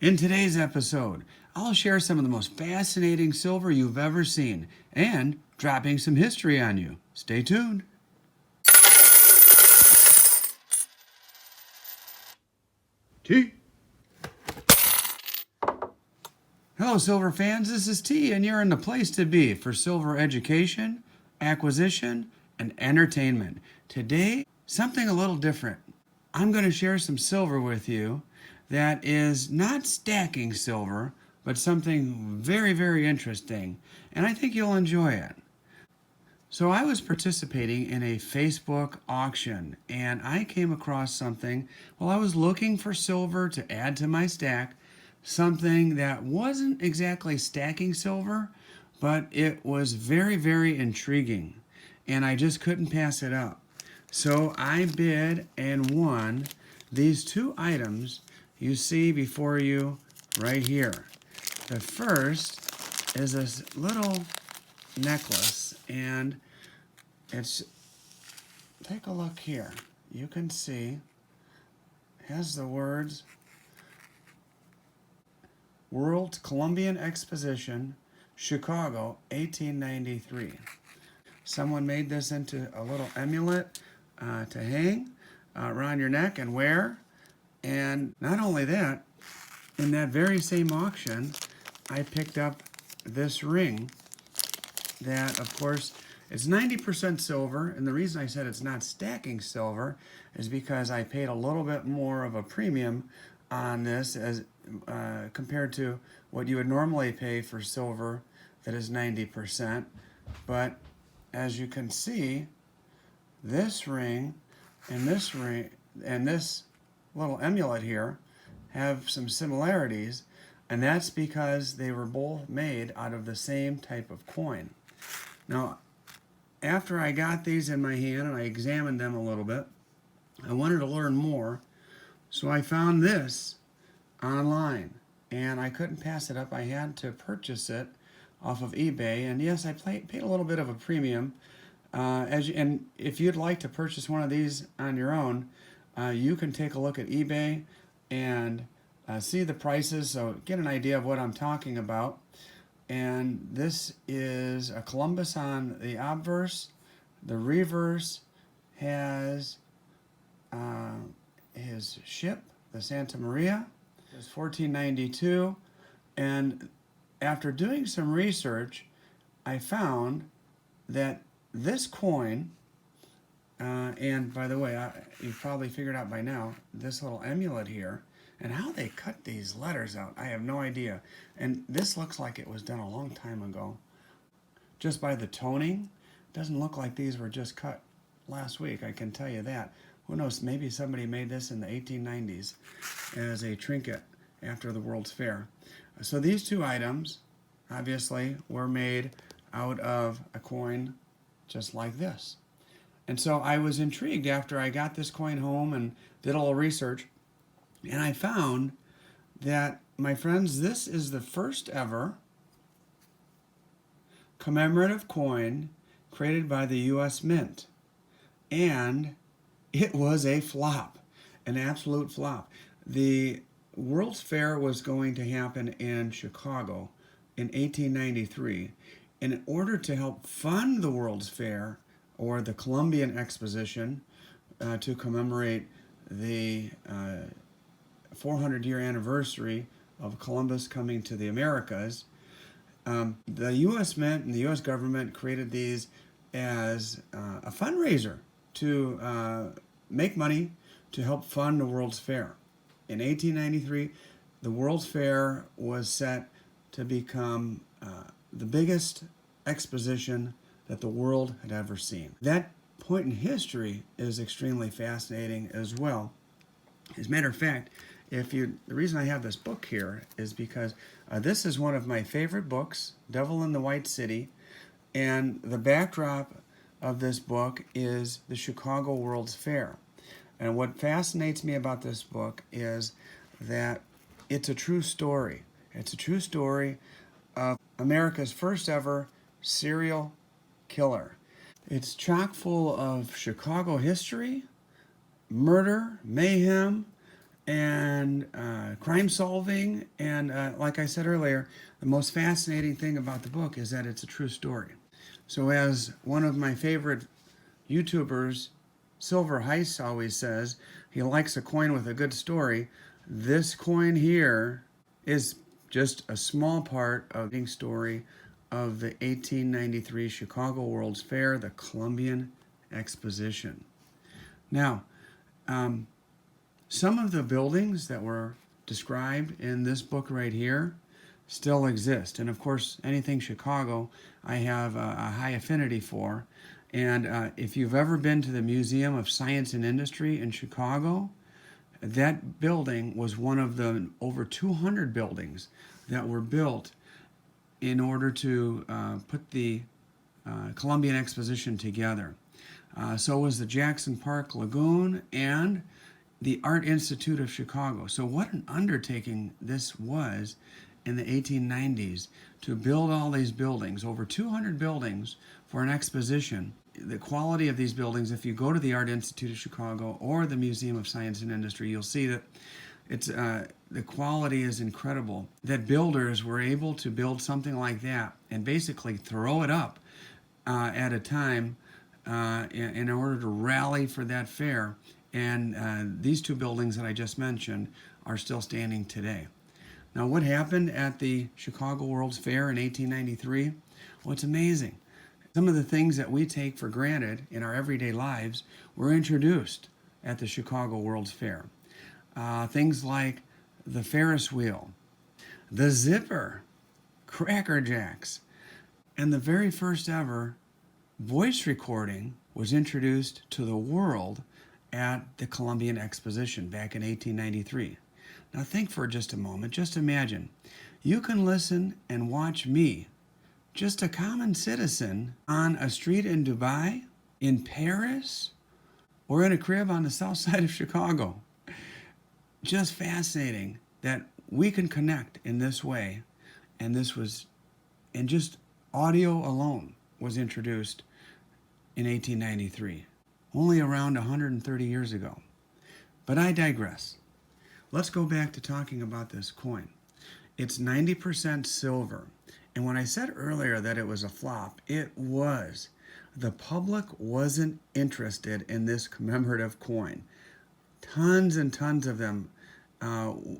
In today's episode, I'll share some of the most fascinating silver you've ever seen and dropping some history on you. Stay tuned. T. Hello, silver fans. This is T, and you're in the place to be for silver education, acquisition, and entertainment. Today, something a little different. I'm going to share some silver with you that is not stacking silver, but something very, very interesting, and I think you'll enjoy it. So I was participating in a Facebook auction, and I came across something while I was looking for silver to add to my stack, something that wasn't exactly stacking silver, but it was very, very intriguing, and I just couldn't pass it up. So I bid and won these two items you see before you right here. The first is this little necklace, and it's, take a look here. You can see it has the words World Columbian Exposition, Chicago, 1893. Someone made this into a little amulet to hang around your neck and wear. And not only that, in that very same auction, I picked up this ring that, of course, it's 90% silver. And the reason I said it's not stacking silver is because I paid a little bit more of a premium on this as compared to what you would normally pay for silver that is 90%. But as you can see, this ring and this little amulet here have some similarities, and that's because they were both made out of the same type of coin. Now, after I got these in my hand and I examined them a little bit, I wanted to learn more, so I found this online, and I couldn't pass it up. I had to purchase it off of eBay, and yes, I paid a little bit of a premium. And if you'd like to purchase one of these on your own, you can take a look at eBay and see the prices, so get an idea of what I'm talking about. And this is a Columbus on the obverse. The reverse has his ship, the Santa Maria. It's 1492. And after doing some research, I found that this coin, and by the way, you've probably figured out by now, this little amulet here, and how they cut these letters out, I have no idea. And this looks like it was done a long time ago. Just by the toning, it doesn't look like these were just cut last week, I can tell you that. Who knows, maybe somebody made this in the 1890s as a trinket after the World's Fair. So these two items, obviously, were made out of a coin just like this. And so I was intrigued after I got this coin home and did a little research, and I found that, my friends, this is the first ever commemorative coin created by the U.S. Mint. And it was a flop, an absolute flop. The World's Fair was going to happen in Chicago in 1893. And in order to help fund the World's Fair, or the Columbian Exposition, to commemorate the 400-year anniversary of Columbus coming to the Americas, the U.S. Mint and the U.S. government created these as a fundraiser to make money to help fund the World's Fair. In 1893, the World's Fair was set to become the biggest exposition that the world had ever seen. That point in history is extremely fascinating as well. As a matter of fact, the reason I have this book here is because this is one of my favorite books, Devil in the White City, and the backdrop of this book is the Chicago World's Fair. And what fascinates me about this book is that it's a true story. It's a true story of America's first ever serial killer. It's chock full of Chicago history, murder, mayhem, and crime solving. And like I said earlier, the most fascinating thing about the book is that it's a true story. So, as one of my favorite YouTubers, Silver Heist, always says, he likes a coin with a good story. This coin here is just a small part of the story of the 1893 Chicago World's Fair, the Columbian Exposition. Now, some of the buildings that were described in this book right here still exist. And of course, anything Chicago, I have a high affinity for. And if you've ever been to the Museum of Science and Industry in Chicago, that building was one of the over 200 buildings that were built in order to put the Columbian Exposition together. So was the Jackson Park Lagoon and the Art Institute of Chicago. So what an undertaking this was in the 1890s to build all these buildings, over 200 buildings for an exposition. The quality of these buildings, if you go to the Art Institute of Chicago or the Museum of Science and Industry, you'll see that it's the quality is incredible. That builders were able to build something like that and basically throw it up at a time in order to rally for that fair. And these two buildings that I just mentioned are still standing today. Now, what happened at the Chicago World's Fair in 1893? Well, it's amazing. Some of the things that we take for granted in our everyday lives were introduced at the Chicago World's Fair. Things like the Ferris wheel, the zipper, Cracker Jacks, and the very first ever voice recording was introduced to the world at the Columbian Exposition back in 1893. Now think for just a moment, just imagine, you can listen and watch me, just a common citizen, on a street in Dubai, in Paris, or in a crib on the south side of Chicago. Just fascinating that we can connect in this way, and just audio alone was introduced in 1893, only around 130 years ago. But I digress. Let's go back to talking about this coin. It's 90% silver. And when I said earlier that it was a flop, it was. The public wasn't interested in this commemorative coin. Tons and tons of them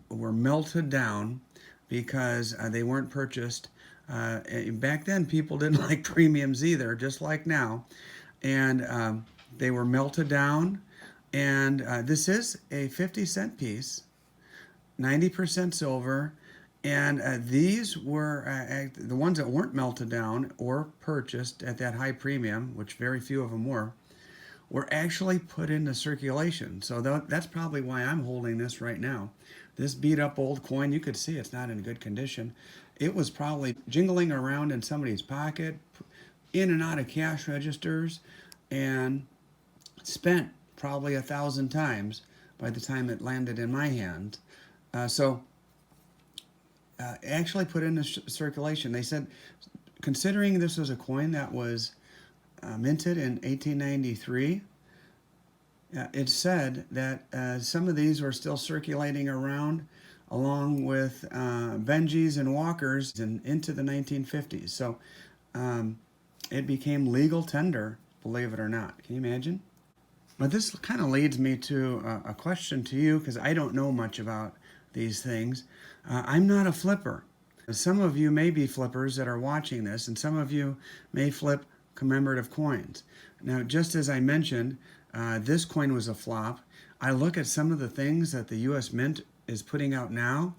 were melted down because they weren't purchased. Back then, people didn't like premiums either, just like now. And they were melted down. And this is a 50-cent piece, 90% silver. And these were the ones that weren't melted down or purchased at that high premium, which very few of them were actually put into circulation. So that's probably why I'm holding this right now. This beat up old coin, you could see it's not in good condition. It was probably jingling around in somebody's pocket, in and out of cash registers, and spent probably 1,000 times by the time it landed in my hand. Actually put into circulation. They said, considering this was a coin that was minted in 1893, it said that some of these were still circulating around along with Benjis and Walkers and into the 1950s. So it became legal tender, believe it or not. Can you imagine? But this kind of leads me to a question to you, because I don't know much about these things. I'm not a flipper. Some of you may be flippers that are watching this, and some of you may flip commemorative coins. Now, just as I mentioned, this coin was a flop. I look at some of the things that the U.S. Mint is putting out now,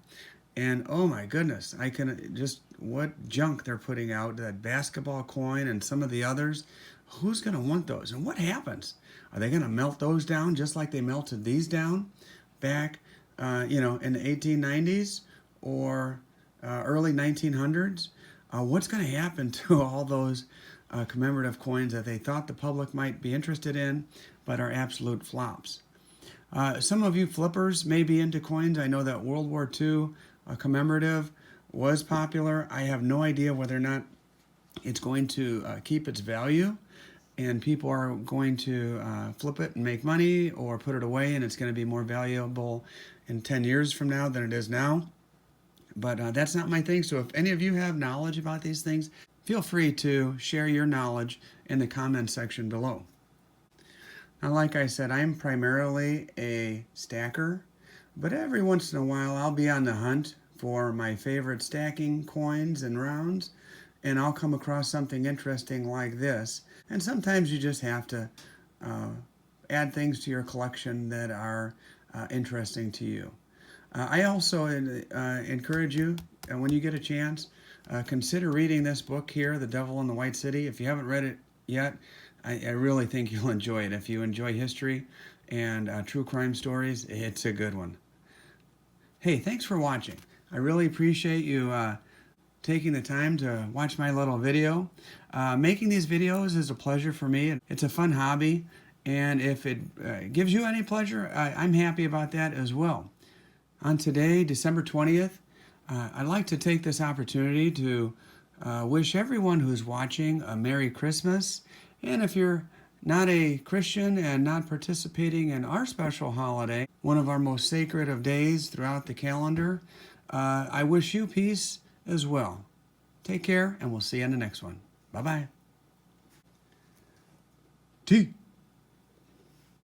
and oh my goodness, I can just, what junk they're putting out, that basketball coin and some of the others. Who's going to want those? And what happens? Are they going to melt those down just like they melted these down back in the 1890s or early 1900s? What's going to happen to all those commemorative coins that they thought the public might be interested in, but are absolute flops? Some of you flippers may be into coins. I know that World War II commemorative was popular. I have no idea whether or not it's going to keep its value, and people are going to flip it and make money, or put it away and it's going to be more valuable in 10 years from now than it is now. But that's not my thing. So if any of you have knowledge about these things, feel free to share your knowledge in the comment section below. Now, like I said, I'm primarily a stacker, but every once in a while I'll be on the hunt for my favorite stacking coins and rounds, and I'll come across something interesting like this. And sometimes you just have to add things to your collection that are interesting to you. I also encourage you, when you get a chance, consider reading this book here, The Devil in the White City. If you haven't read it yet, I really think you'll enjoy it. If you enjoy history and true crime stories, it's a good one. Hey, thanks for watching. I really appreciate you taking the time to watch my little video. Making these videos is a pleasure for me. It's a fun hobby, and if it gives you any pleasure, I'm happy about that as well. On today, December 20th, I'd like to take this opportunity to wish everyone who's watching a Merry Christmas. And if you're not a Christian and not participating in our special holiday, one of our most sacred of days throughout the calendar, I wish you peace as well. Take care, and we'll see you in the next one. Bye-bye. T.